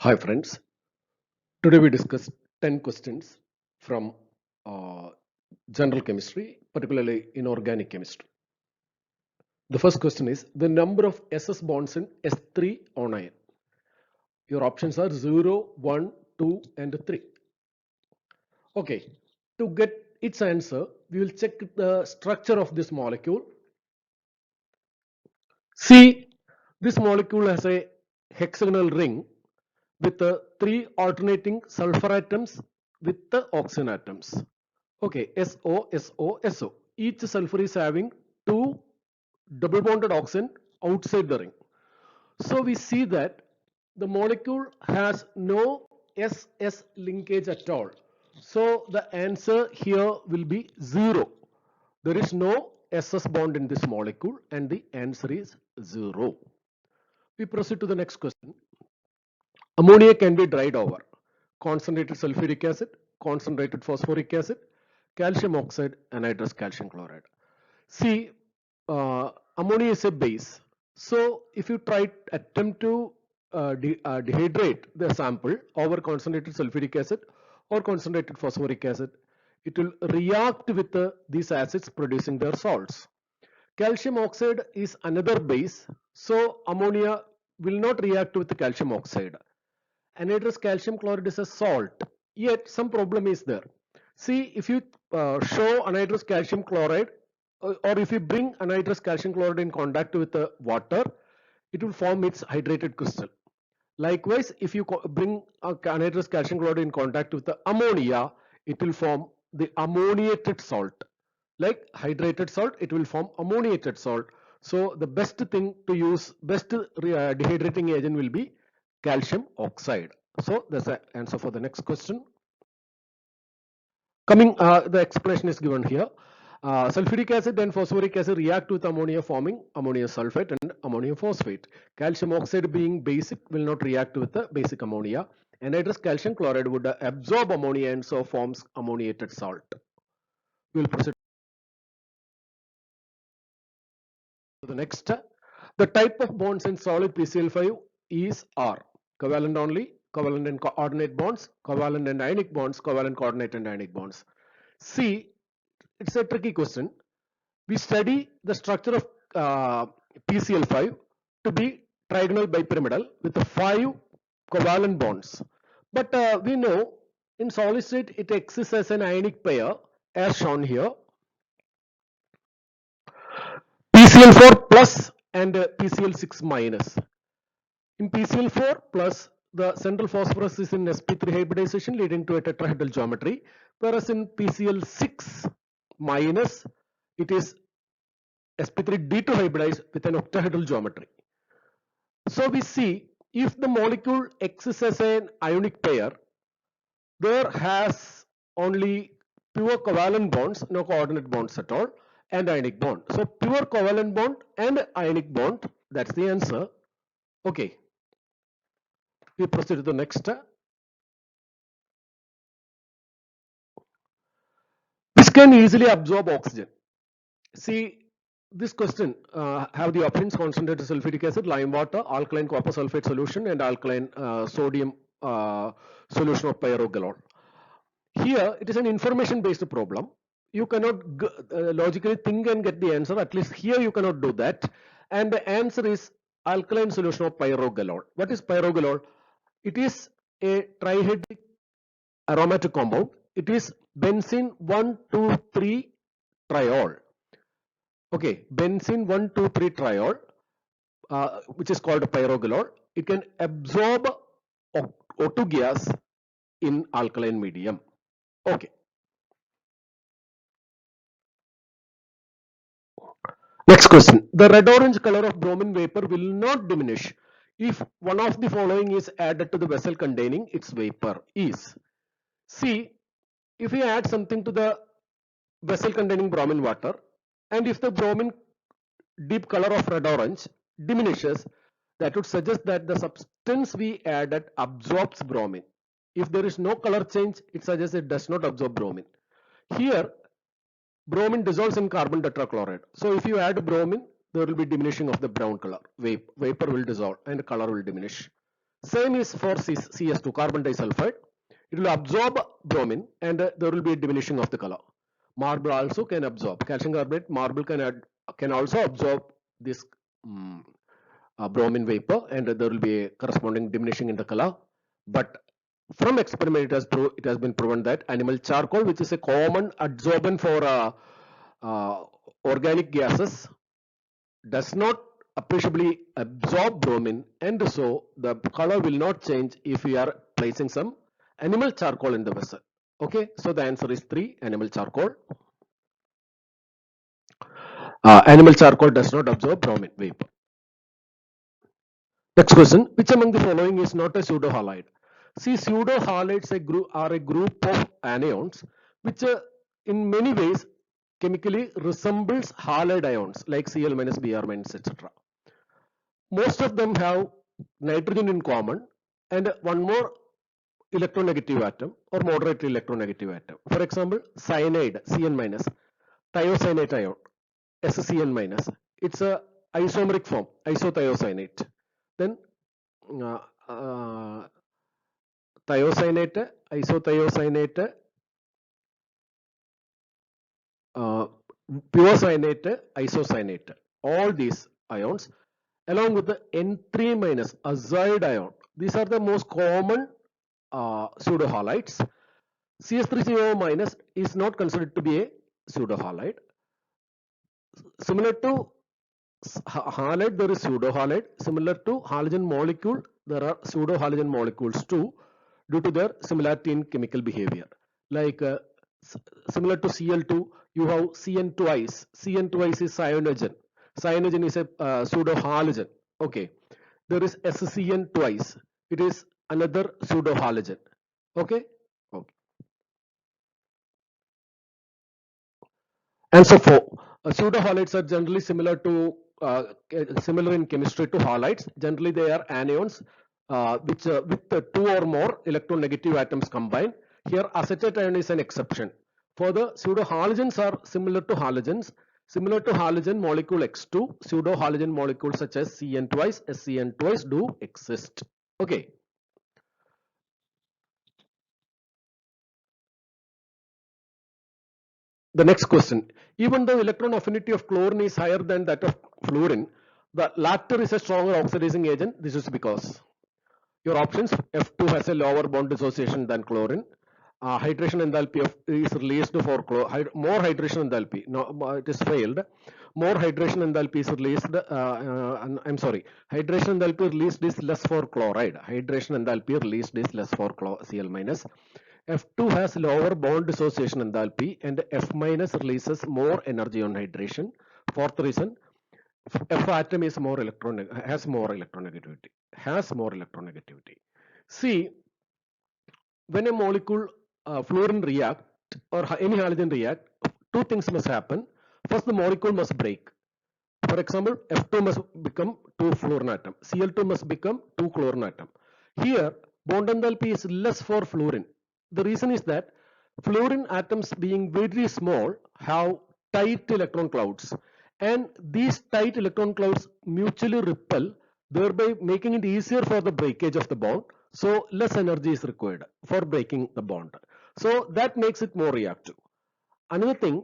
Hi friends, today we discuss 10 questions from uh, general chemistry, particularly inorganic chemistry. The first question is the number of SS bonds in S3O9. Your options are 0, 1, 2 and 3. Okay, to get its answer, we will check the structure of this molecule. See, this molecule has a hexagonal ring with three alternating sulfur atoms with the oxygen atoms. Okay, SO, SO, SO. Each sulfur is having two double bonded oxygen outside the ring. So we see that the molecule has no SS linkage at all. So the answer here will be 0. There is no SS bond in this molecule and the answer is 0. We proceed to the next question. Ammonia can be dried over. Concentrated sulfuric acid, concentrated phosphoric acid, calcium oxide, anhydrous calcium chloride. See, ammonia is a base. So if you attempt to dehydrate the sample over concentrated sulfuric acid or concentrated phosphoric acid, it will react with these acids producing their salts. Calcium oxide is another base, so ammonia will not react with the calcium oxide. Anhydrous calcium chloride is a salt, yet some problem is there. See, if you show anhydrous calcium chloride or if you bring anhydrous calcium chloride in contact with the water, it will form its hydrated crystal. Likewise, if you bring anhydrous calcium chloride in contact with the ammonia, it will form the ammoniated salt. Like hydrated salt, it will form ammoniated salt. So the best thing to use, best dehydrating agent will be calcium oxide. So that's the answer for the next question. The explanation is given here. Sulfuric acid and phosphoric acid react with ammonia, forming ammonium sulfate and ammonium phosphate. Calcium oxide being basic will not react with the basic ammonia. Anhydrous calcium chloride would absorb ammonia and so forms ammoniated salt. We will proceed to the next. The type of bonds in solid PCl5 is R. Covalent only, covalent and coordinate bonds, covalent and ionic bonds, covalent coordinate and ionic bonds. See, it's a tricky question. We study the structure of PCl5 to be trigonal bipyramidal with 5 covalent bonds. But we know in solid state it exists as an ionic pair as shown here. PCl4 plus and PCl6 minus. In PCl4 plus, the central phosphorus is in sp3 hybridization leading to a tetrahedral geometry, whereas in PCl6 minus, it is sp3d2 hybridized with an octahedral geometry. So we see if the molecule exists as an ionic pair, there has only pure covalent bonds, no coordinate bonds at all, and ionic bond. So pure covalent bond and ionic bond, that's the answer. Okay, we proceed to the next. This can easily absorb oxygen. See, this question have the options: concentrated sulfuric acid, lime water, alkaline copper sulfate solution, and alkaline sodium solution of pyrogalol. Here, it is an information-based problem. You cannot logically think and get the answer. At least here, you cannot do that. And the answer is alkaline solution of pyrogalol. What is pyrogalol? It is a trihedric aromatic compound. It is benzene 1,2,3 triol. Okay, benzene 1,2,3 triol, which is called pyrogalol. It can absorb O2 gas in alkaline medium. Okay. Next question. The red-orange color of bromine vapor will not diminish if one of the following is added to the vessel containing its vapor is. See, if we add something to the vessel containing bromine water, and if the bromine deep color of red-orange diminishes, that would suggest that the substance we added absorbs bromine. If there is no color change, it suggests it does not absorb bromine. Here, bromine dissolves in carbon tetrachloride. So if you add bromine, there will be diminishing of the brown color. Vapor will dissolve and color will diminish. Same is for CS2, carbon disulfide. It will absorb bromine and there will be a diminishing of the color. Marble also can absorb. Calcium carbonate, marble can also absorb this bromine vapor and there will be a corresponding diminishing in the color. But from experiment it has been proven that animal charcoal, which is a common adsorbent for organic gases, does not appreciably absorb bromine, and so the color will not change if we are placing some animal charcoal in the vessel. Okay, so the answer is 3, animal charcoal. Animal charcoal does not absorb bromine vapor. Next question, which among the following is not a pseudo-halide? See, pseudo-halides are a group of anions which in many ways chemically resembles halide ions like Cl minus, Br minus, etc. Most of them have nitrogen in common and one more electronegative atom or moderately electronegative atom. For example, cyanide, Cn minus, thiocyanate ion, SCN minus. It's a isomeric form, isothiocyanate. Then thiocyanate, isothiocyanate, pure cyanate, isocyanate. All these ions along with the N3 minus azide ion. These are the most common pseudo-halides. CS3CO minus is not considered to be a pseudo-halide. Similar to halide, there is pseudo-halide. Similar to halogen molecule, there are pseudo-halogen molecules too, due to their similarity in chemical behavior. Like similar to Cl2, you have Cn twice. Cn twice is cyanogen. Cyanogen is a pseudo-halogen. Okay. There is SCN twice. It is another pseudo-halogen. Okay. Okay. And so for pseudo-halides are generally similar in chemistry to halides. Generally, they are anions which with 2 or more electronegative atoms combined. Here, acetate ion is an exception. Further, pseudo-halogens are similar to halogens. Similar to halogen molecule X2, pseudo-halogen molecules such as Cn twice, SCN twice do exist. Okay. The next question, even though electron affinity of chlorine is higher than that of fluorine, the latter is a stronger oxidizing agent. This is because your options, F2 has a lower bond dissociation than chlorine. Hydration enthalpy is released for more hydration enthalpy. No, it is failed. More hydration enthalpy is released. I'm sorry. Hydration enthalpy released is less for chloride. Hydration enthalpy released is less for Cl minus. F2 has lower bond dissociation enthalpy and F minus releases more energy on hydration. Fourth reason, F atom is more has more electronegativity. See, when a molecule fluorine react or any halogen react, two things must happen. First, the molecule must break. For example, F2 must become 2 fluorine atom. Cl2 must become 2 chlorine atom. Here, bond enthalpy is less for fluorine. The reason is that fluorine atoms being very small have tight electron clouds, and these tight electron clouds mutually repel, thereby making it easier for the breakage of the bond. So less energy is required for breaking the bond. So that makes it more reactive. Another thing,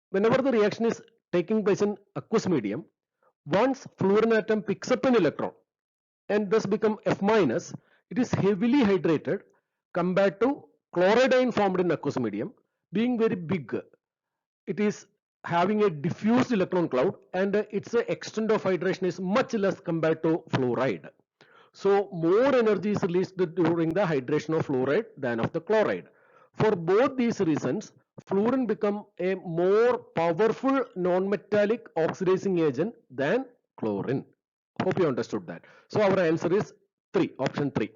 whenever the reaction is taking place in aqueous medium, once fluorine atom picks up an electron and thus become F minus, it is heavily hydrated compared to chloride ion formed in aqueous medium being very big. It is having a diffused electron cloud and its extent of hydration is much less compared to fluoride. So more energy is released during the hydration of fluoride than of the chloride. For both these reasons, fluorine become a more powerful non-metallic oxidizing agent than chlorine. Hope you understood that. So our answer is 3, option 3.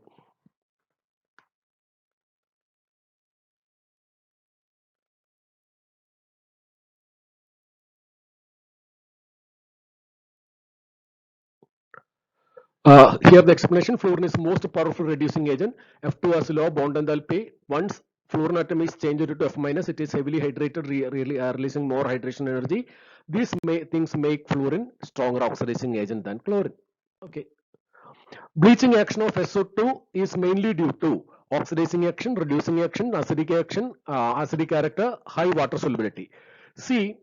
Here the explanation, fluorine is most powerful reducing agent. F2 has low bond enthalpy. Once fluorine atom is changed to F minus, it is heavily hydrated, releasing more hydration energy. These things make fluorine stronger oxidizing agent than chlorine. Okay. Bleaching action of SO2 is mainly due to oxidizing action, reducing action, acidic character, high water solubility. See,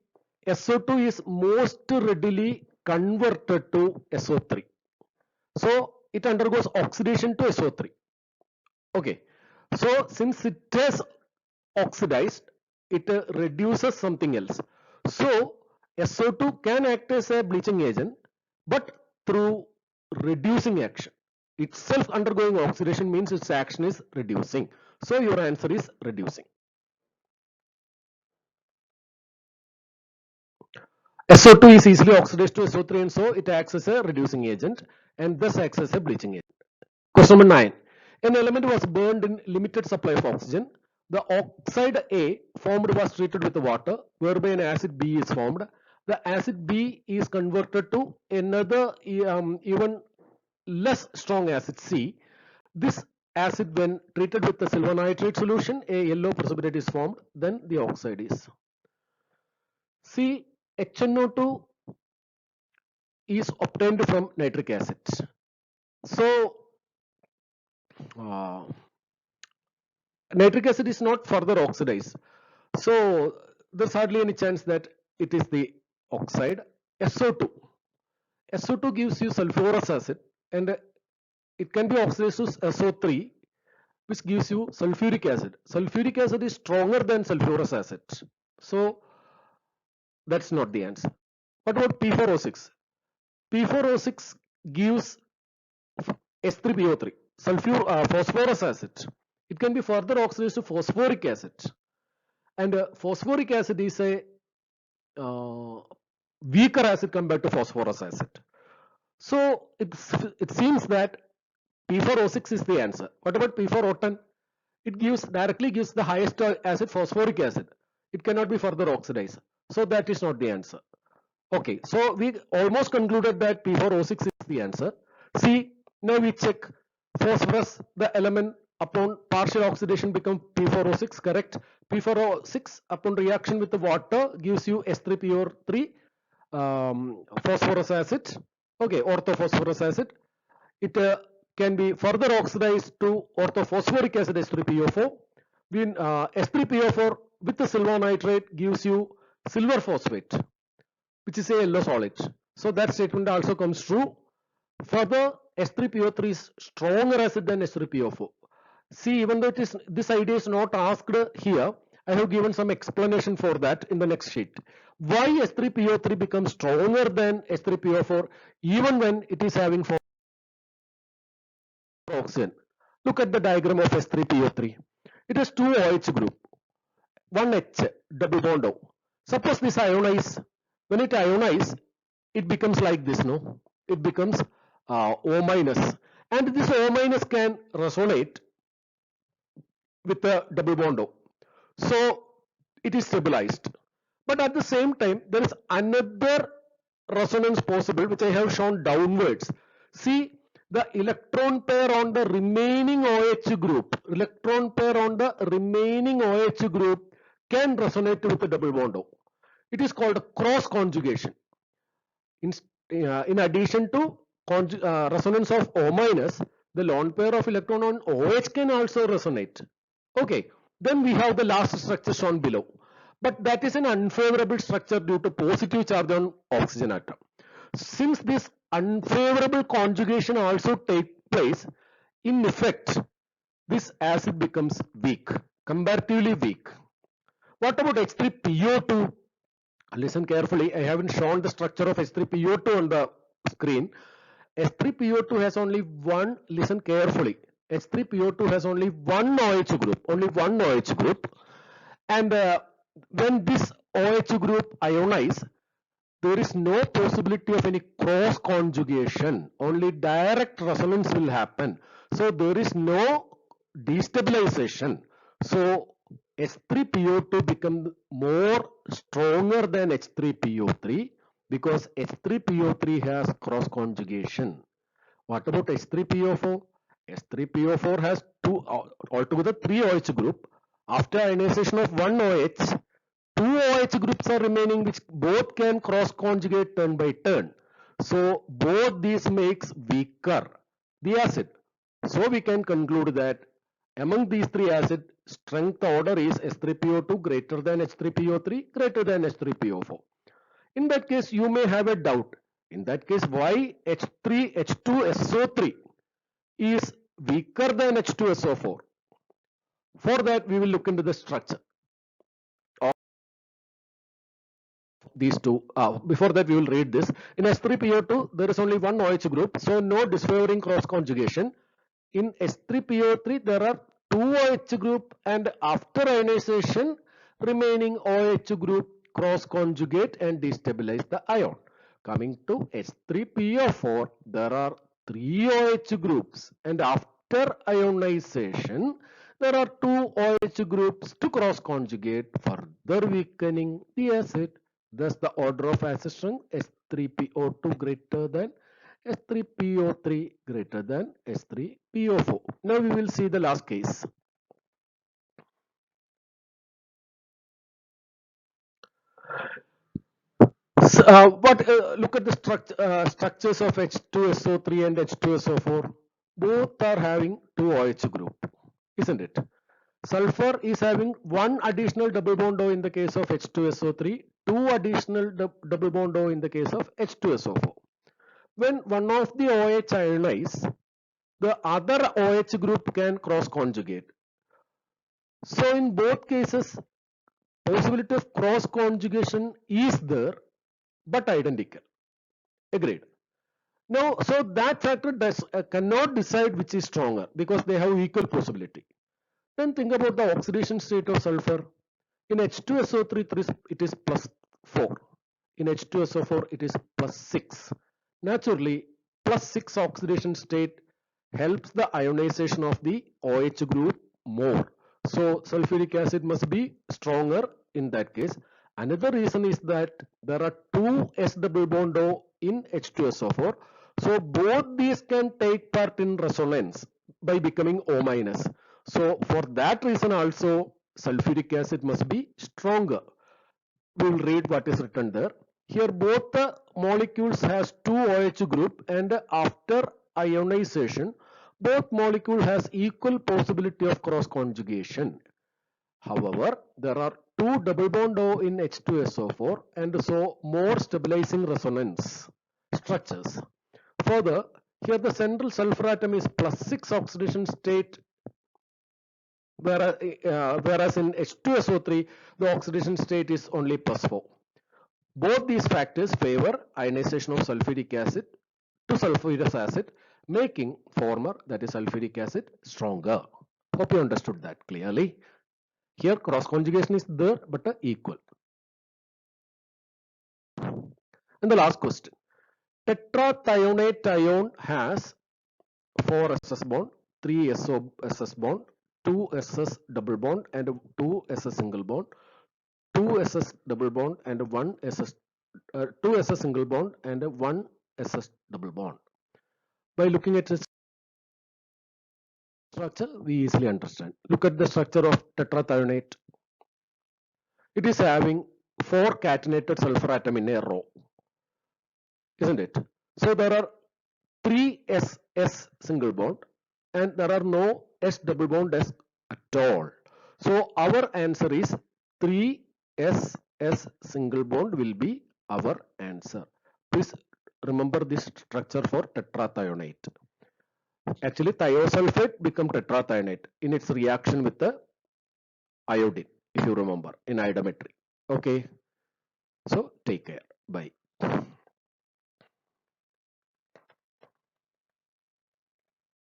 SO2 is most readily converted to SO3. So it undergoes oxidation to SO3. Okay. So since it has oxidized, it reduces something else. So SO2 can act as a bleaching agent, but through reducing action. Itself undergoing oxidation means its action is reducing. So your answer is reducing. SO2 is easily oxidized to SO3 and so it acts as a reducing agent and thus acts as a bleaching agent. Question number 9. An element was burned in limited supply of oxygen. The oxide A formed was treated with water, whereby an acid B is formed. The acid B is converted to another even less strong acid C. This acid, when treated with the silver nitrate solution, a yellow precipitate is formed. Then the oxide is. See, HNO2 is obtained from nitric acid. So, nitric acid is not further oxidized. So there's hardly any chance that it is the oxide. SO2. SO2 gives you sulfurous acid and it can be oxidized to SO3, which gives you sulfuric acid. Sulfuric acid is stronger than sulfurous acid. So that's not the answer. What about P4O6? P4O6 gives S3PO3, phosphorus acid. It can be further oxidized to phosphoric acid. And phosphoric acid is a weaker acid compared to phosphorus acid. So it seems that P4O6 is the answer. What about P4O10? It directly gives the highest acid, phosphoric acid. It cannot be further oxidized. So that is not the answer. Okay, so we almost concluded that P4O6 is the answer. See, now we check phosphorus, the element upon partial oxidation become P4O6, correct? P4O6 upon reaction with the water gives you S3PO3, phosphorus acid, okay, orthophosphorus acid. It can be further oxidized to orthophosphoric acid S3PO4. When S3PO4 with the silver nitrate gives you silver phosphate, which is a yellow solid. So that statement also comes true. Further, S3PO3 is stronger acid than S3PO4. See, even though this idea is not asked here, I have given some explanation for that in the next sheet. Why S3PO3 becomes stronger than S3PO4 even when it is having 4 oxygen? Look at the diagram of S3PO3. It has 2 OH group, 1 H, double bond O. Suppose this ionize. When it ionizes, it becomes like this, no? It becomes O minus. And this O minus can resonate with the double bond O. So it is stabilized. But at the same time, there is another resonance possible, which I have shown downwards. See, the electron pair on the remaining OH group, can resonate with the double bond O. It is called cross conjugation. In addition to resonance of O minus, the lone pair of electron on OH can also resonate. Okay, then we have the last structure shown below. But that is an unfavorable structure due to positive charge on oxygen atom. Since this unfavorable conjugation also takes place, in effect, this acid becomes weak, comparatively weak. What about H3PO2? Listen carefully, I haven't shown the structure of H3PO2 on the screen. H3PO2 has only one, listen carefully, H3PO2 has only one OH group, and when this OH group ionize, there is no possibility of any cross conjugation, only direct resonance will happen. So there is no destabilization. So H3PO2 becomes more stronger than H3PO3 because H3PO3 has cross conjugation. What about H3PO4? H3PO4 has altogether 3 OH group. After ionization of one OH, 2 OH groups are remaining which both can cross conjugate turn by turn. So both these makes weaker. the acid. So we can conclude that among these three acids, strength order is H3PO2 greater than H3PO3 greater than H3PO4. In that case, you may have a doubt. In that case, why H2SO3 is weaker than H2SO4? For that, we will look into the structure of these two. Before that, we will read this. In H3PO2, there is only one OH group, so no disfavoring cross conjugation. In H3PO3, there are two OH group, and after ionization, remaining OH group cross conjugate and destabilize the ion. Coming to H3PO4, there are three OH groups, and after ionization, there are two OH groups to cross conjugate, further weakening the acid. Thus, the order of acid strength H3PO2 greater than H3PO3 greater than H3PO4. Now we will see the last case. So, look at the structures of H2SO3 and H2SO4. Both are having two OH group, isn't it? Sulfur is having one additional double bond O in the case of H2SO3, two additional double bond O in the case of H2SO4. When one of the OH ionize, the other OH group can cross conjugate. So in both cases, possibility of cross conjugation is there, but identical. Agreed. Now, so that factor cannot decide which is stronger because they have equal possibility. Then think about the oxidation state of sulfur. In H2SO3, it is plus 4. In H2SO4, it is plus 6. Naturally, plus 6 oxidation state helps the ionization of the OH group more. So sulfuric acid must be stronger in that case. Another reason is that there are two S double bond O in H2SO4. So both these can take part in resonance by becoming O minus. So for that reason also sulfuric acid must be stronger. We will read what is written there. Here both the molecules has two OH group, and after ionization both molecule has equal possibility of cross conjugation. However, there are two double bond O in H2SO4 and so more stabilizing resonance structures. Further, here the central sulfur atom is plus 6 oxidation state, whereas in H2SO3 the oxidation state is only plus 4. Both these factors favor ionization of sulfuric acid to sulfurous acid, making former, that is sulfuric acid, stronger. Hope you understood that clearly. Here cross conjugation is there but equal. And the last question. Tetrathionate ion has 4 SS bond, 3 SO SS bond, 2 SS double bond and 2 SS single bond, 2 SS double bond and 1 SS 2 SS single bond and 1 SS double bond. By looking at its structure, we easily understand. Look at the structure of tetrathionate. It is having 4 catenated sulfur atom in a row, isn't it? So there are 3 SS single bond and there are no S double bond S at all. So our answer is 3 SS single bond will be our answer. Please remember this structure for tetrathionate. Actually, thiosulfate become tetrathionate in its reaction with the iodine, if you remember, in iodometry. Okay, so take care. Bye.